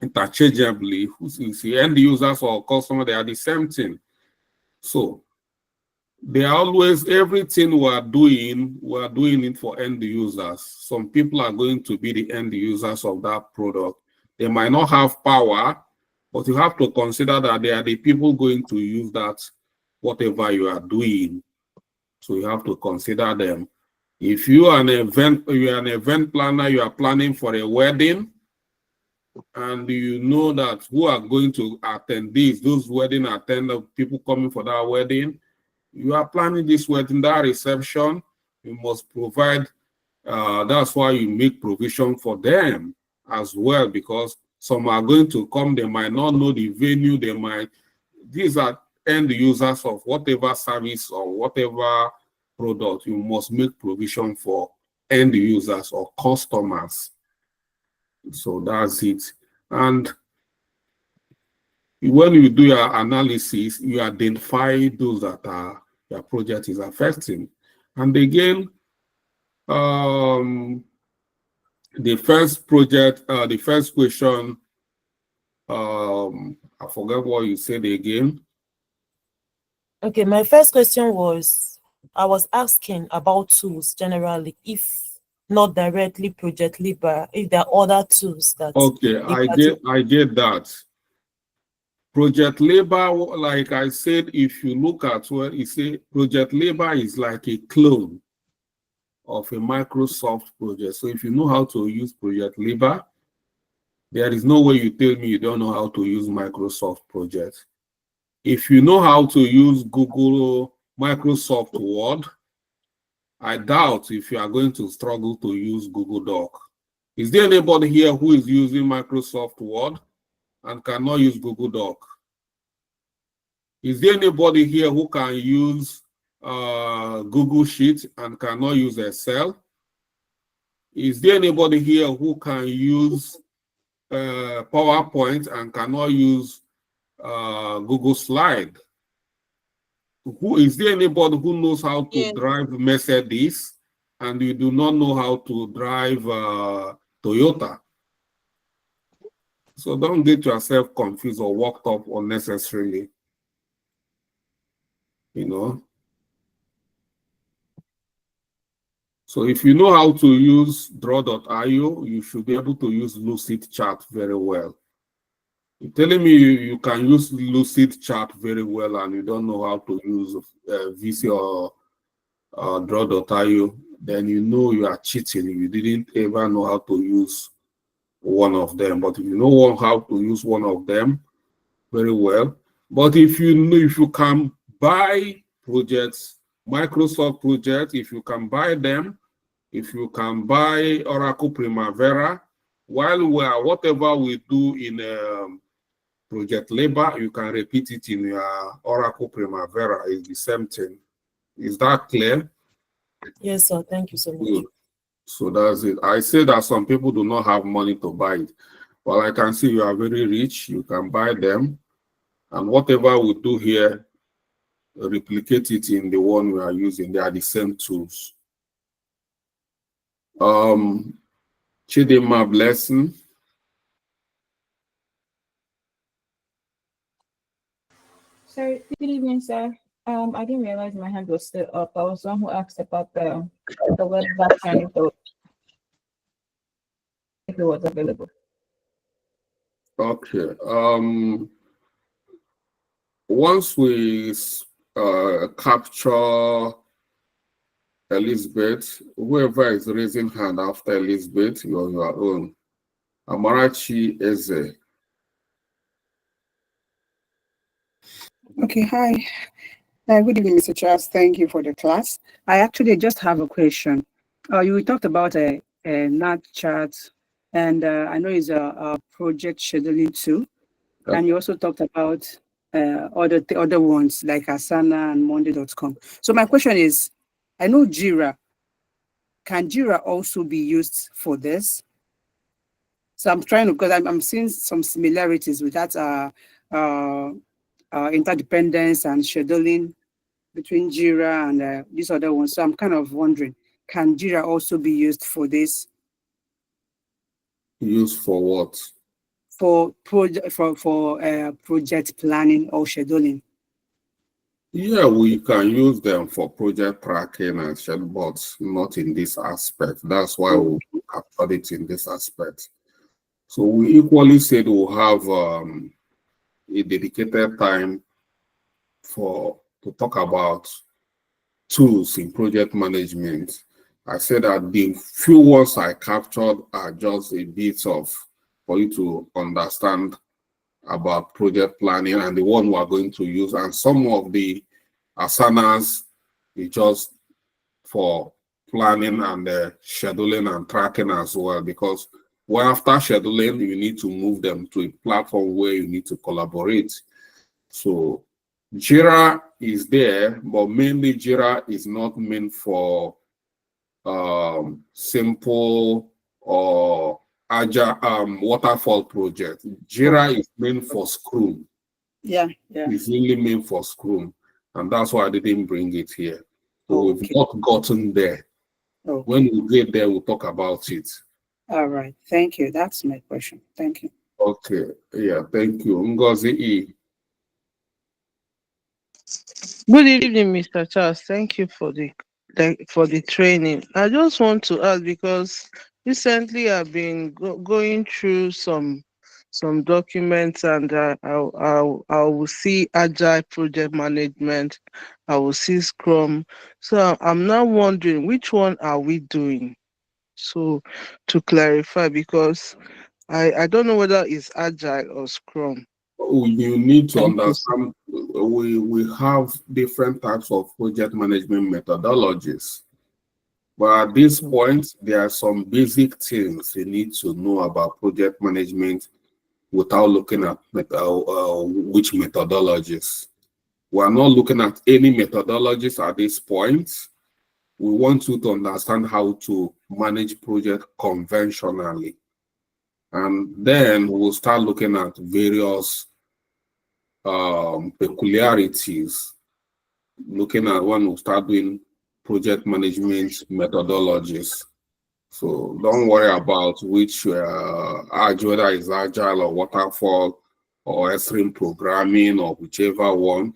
interchangeably. You see, end users or customer, they are the same thing. So they are always, everything we are doing it for end users. Some people are going to be the end users of that product. They might not have power, but you have to consider that they are the people going to use that, whatever you are doing. So you have to consider them. If you are an event planner, you are planning for a wedding, and you know that who are going to attend this, those wedding attendants, people coming for that wedding, you are planning this wedding, that reception, you must provide, that's why you make provision for them as well, because some are going to come, they might not know the venue, these are end users of whatever service or whatever product. You must make provision for end users or customers. So that's it. And when you do your analysis, you identify those that your project is affecting. And again, the first question, I forgot what you said again. Okay, my first question was, I was asking about tools generally, if not directly Project Libre, if there are other tools that... Okay, I get that. Project Libre, like I said, if you look at where you say Project Libre is like a clone of a Microsoft project. So if you know how to use Project Libre, there is no way you tell me you don't know how to use Microsoft project. If you know how to use Microsoft Word, I doubt if you are going to struggle to use Google Doc. Is there anybody here who is using Microsoft Word and cannot use Google Doc? Is there anybody here who can use Google Sheet and cannot use Excel? Is there anybody here who can use PowerPoint and cannot use Google Slide? Is there anybody who knows how to drive Mercedes and you do not know how to drive Toyota? So don't get yourself confused or worked up unnecessarily. You know. So if you know how to use Draw.io, you should be able to use Lucidchart very well. You're telling me you can use Lucidchart very well and you don't know how to use VC or Draw.io, then you know you are cheating. You didn't ever know how to use one of them. But if you know how to use one of them very well, but if you can buy projects, Microsoft projects, if you can buy them, if you can buy Oracle Primavera, whatever we do in Project Libre, you can repeat it in your Oracle Primavera. It's the same thing. Is that clear? Yes, sir. Thank you so much. Good. So that's it. I say that some people do not have money to buy it. Well, I can see you are very rich. You can buy them. And whatever we do here, replicate it in the one we are using. They are the same tools. Chidima Blessing. Sir, good evening, sir. I didn't realize my hand was still up. I was the one who asked about the web version if it was available. Okay. Once we capture Elizabeth, whoever is raising hand after Elizabeth, you're on your own. Amarachi Eze, Okay, hi. Good evening, Mr. Charles. Thank you for the class. I actually just have a question. You talked about a NAT chart, and I know it's a project scheduling too. And you also talked about other ones like Asana and Monday.com. So my question is, I know Jira. Can Jira also be used for this? So I'm trying to, because I'm seeing some similarities with that interdependence and scheduling between Jira and these other ones. So I'm kind of wondering, can Jira also be used for this? Used for what? For project planning or scheduling. Yeah, we can use them for project tracking and schedule, but not in this aspect. That's why we captured it in this aspect. So we equally said we'll have a dedicated time to talk about tools in project management. I said that the few ones I captured are just a bit of for you to understand about project planning and the one we are going to use, and some of the Asanas is just for planning and scheduling and tracking as well, because after scheduling you need to move them to a platform where you need to collaborate. So Jira is there, but mainly Jira is not meant for simple or agile waterfall project. Jira is meant for Scrum. Yeah. It's really meant for Scrum, and that's why I didn't bring it here. So we've not gotten there. When we get there, we'll talk about it. All right. Thank you. That's my question. Thank you. Okay. Yeah. Thank you. Ngozi E. Good evening, Mr. Charles. Thank you for the training. I just want to ask, because recently I've been going through some documents, and I will see agile project management, I will see Scrum. So I'm now wondering, which one are we doing? So to clarify, because I don't know whether it's agile or Scrum. You need to understand we have different types of project management methodologies. But at this point, there are some basic things you need to know about project management without looking at which methodologies. We are not looking at any methodologies at this point. We want you to understand how to manage project conventionally. And then we'll start looking at various peculiarities, looking at when we start doing project management methodologies. So don't worry about which whether it's agile or waterfall or extreme programming or whichever one.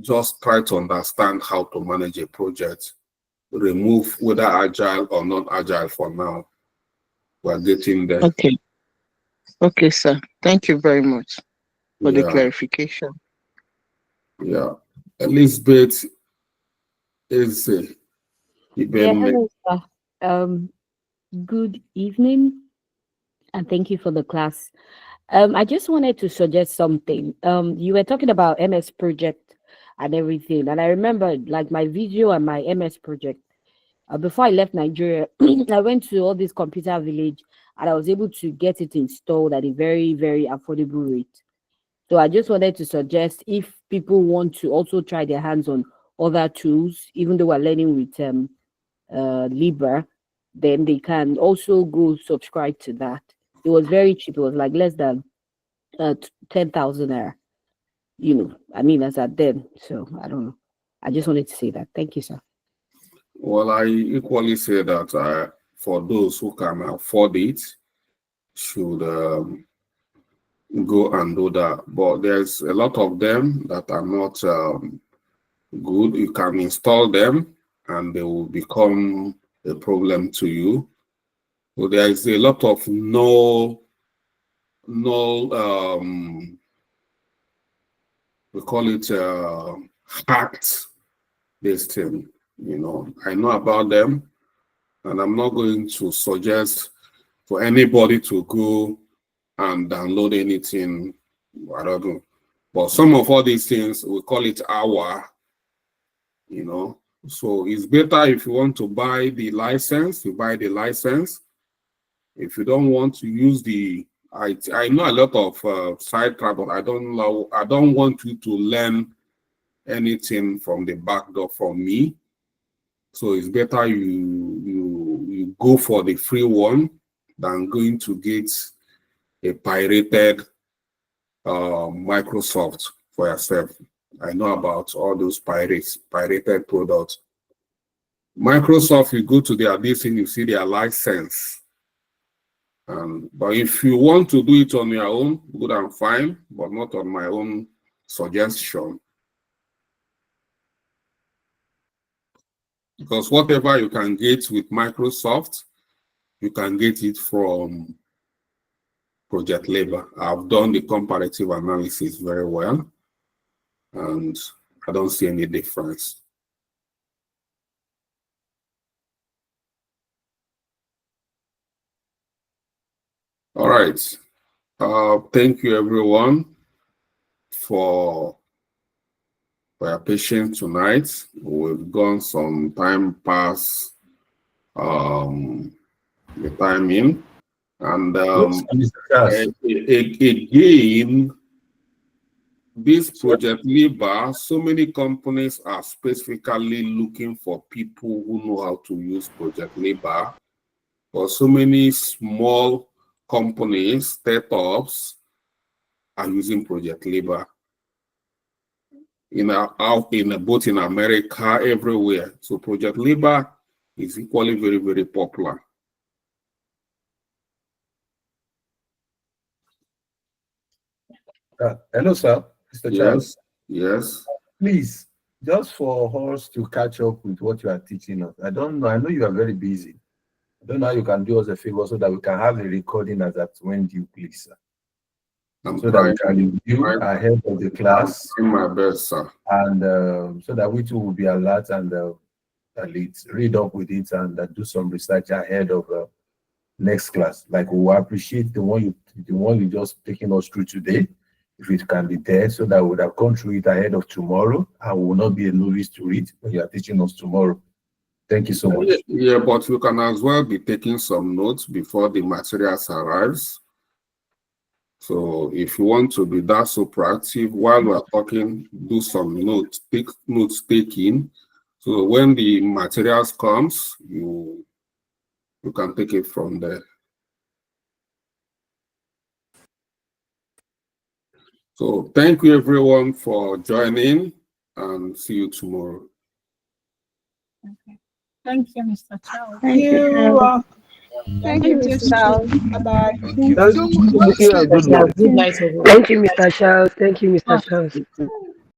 Just try to understand how to manage a project. Remove whether agile or not agile for now. We're getting there. Okay, sir. Thank you very much for the clarification. Yeah. Elizabeth is hello, sir. Good evening, and thank you for the class. I just wanted to suggest something. You were talking about MS project and everything, and I remember like my video and my MS project. Before I left Nigeria, I went to all this computer village, and I was able to get it installed at a very, very affordable rate. So I just wanted to suggest, if people want to also try their hands on other tools, even though we're learning with Libra, then they can also go subscribe to that. It was very cheap. It was like less than 10,000 naira. I mean, as at then. So I don't know. I just wanted to say that. Thank you, sir. Well, I equally say that for those who can afford it, should go and do that. But there's a lot of them that are not good. You can install them and they will become a problem to you. So there is a lot of we call it hacked this thing. I know about them, and I'm not going to suggest for anybody to go and download anything. I don't know. But some of all these things, we call it hour, you know. So it's better if you want to buy the license, you buy the license. If you don't want to use the, I know a lot of side track, but I don't want you to learn anything from the back door from me. So it's better you go for the free one than going to get a pirated Microsoft for yourself. I know about all those pirated products. Microsoft, you go to their this thing, you see their license. But if you want to do it on your own, good and fine, but not on my own suggestion. Because whatever you can get with Microsoft, you can get it from Project Labor. I've done the comparative analysis very well, and I don't see any difference. All right. Thank you, everyone, for your patience tonight. We've gone some time past the time in. And again, this Project Labor, so many companies are specifically looking for people who know how to use Project Labor. But so many small companies, startups, are using Project Labor. Both in America, everywhere. So Project Labor is equally very, very popular. Hello, sir. Mr. Charles. Yes. Please, just for us to catch up with what you are teaching us. I don't know. I know you are very busy. I don't know how you can do us a favor so that we can have the recording as at when due, please, sir. So that we can review ahead of the class. I'm doing my best, sir. And so that we too will be alert and at least read up with it and do some research ahead of next class. Like we will appreciate the one you just taking us through today, if it can be there, so that we would have gone through it ahead of tomorrow and we will not be a novice to read when you are teaching us tomorrow. Thank you so much. Yeah, but you can as well be taking some notes before the materials arrives. So if you want to be that so proactive while we're talking, do some notes taking. So when the materials comes, you can take it from there. So thank you everyone for joining, and see you tomorrow. Okay. Thank you, Mr. Charles. Thank you. Thank you, Mr. Charles. Bye-bye. Good night, everyone. Thank you, Mr. Charles. Thank you, Mr. Charles.